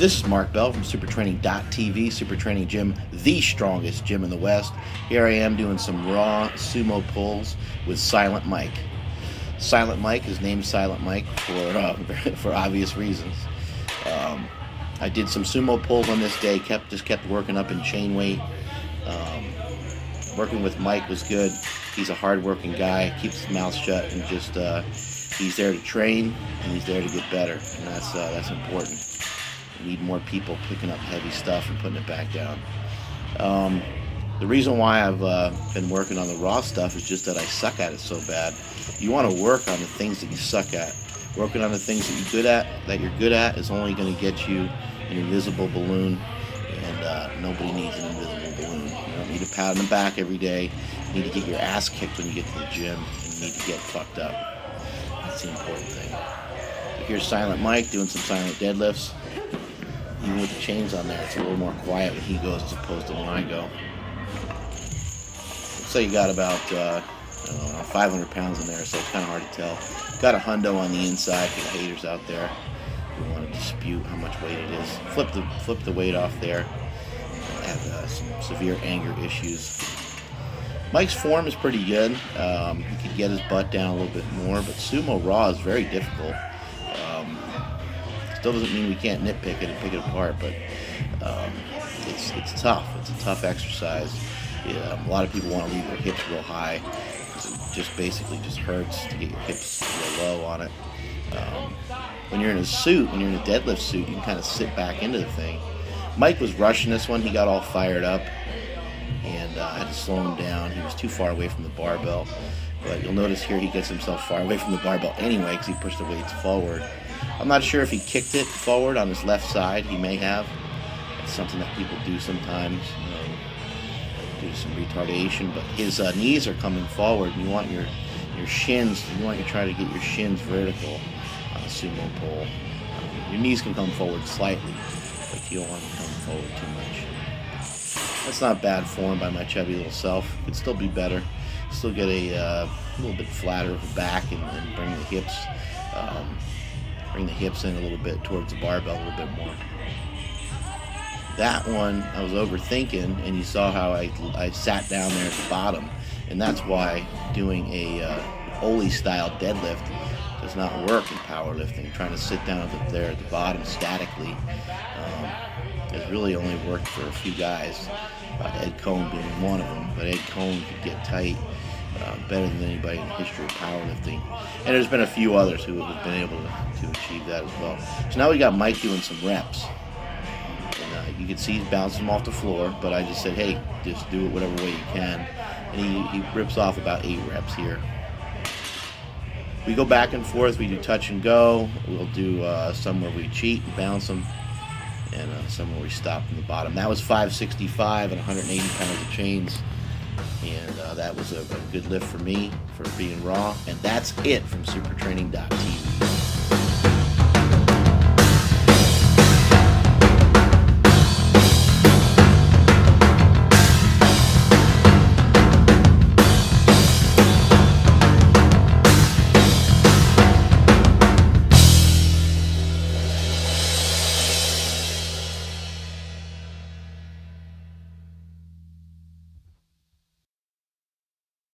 This is Mark Bell from supertraining.tv, Super Training Gym, the strongest gym in the West. Here I am doing some raw sumo pulls with Silent Mike. Silent Mike is named Silent Mike for obvious reasons. I did some sumo pulls on this day, just kept working up in chain weight. Working with Mike was good. He's a hard-working guy, keeps his mouth shut, and just he's there to train and he's there to get better, and that's important. We need more people picking up heavy stuff and putting it back down. The reason why I've been working on the raw stuff is just that I suck at it so bad. You want to work on the things that you suck at. Working on the things that you're good at is only going to get you an invisible balloon, and nobody needs an invisible balloon. You don't need a pat on the back every day. You need to get your ass kicked when you get to the gym, and you need to get fucked up. That's the important thing. So here's Silent Mike doing some silent deadlifts. Even with the chains on there, it's a little more quiet when he goes as opposed to when I go. So you got about 500 pounds in there, so it's kind of hard to tell. Got a hundo on the inside for the haters out there who want to dispute how much weight it is. Flip the weight off there. I have some severe anger issues. Mike's form is pretty good. He could get his butt down a little bit more, but sumo raw is very difficult. Still doesn't mean we can't nitpick it and pick it apart, but it's tough. It's a tough exercise. A lot of people want to leave their hips real high. It just basically just hurts to get your hips real low on it. When you're in a suit, when you're in a deadlift suit, you can kind of sit back into the thing. Mike was rushing this one. He got all fired up, and I had to slow him down. He was too far away from the barbell. But you'll notice here he gets himself far away from the barbell anyway because he pushed the weights forward. I'm not sure if he kicked it forward on his left side. He may have. It's something that people do sometimes due to some retardation. But his knees are coming forward, and you want your shins. You want to try to get your shins vertical on a sumo pull. Your knees can come forward slightly, but you don't want them to come forward too much. That's not bad form by my chubby little self. It could still be better. Still get a little bit flatter of the back and bring the hips. Bring the hips in a little bit towards the barbell a little bit more. That one I was overthinking, and you saw how I sat down there at the bottom, and that's why doing a Oli style deadlift does not work in powerlifting. Trying to sit down there at the bottom statically has really only worked for a few guys, Ed Cohn being one of them, but Ed Cohn could get tight better than anybody in the history of powerlifting. And there's been a few others who have been able to achieve that as well. So now we got Mike doing some reps. And you can see he's bouncing them off the floor, but I just said, hey, just do it whatever way you can. And he rips off about 8 reps here. We go back and forth. We do touch and go. We'll do some where we cheat and bounce them, and some where we stop from the bottom. That was 565 and 180 pounds of chains. And that was a good lift for me for being raw. And that's it from supertraining.tv.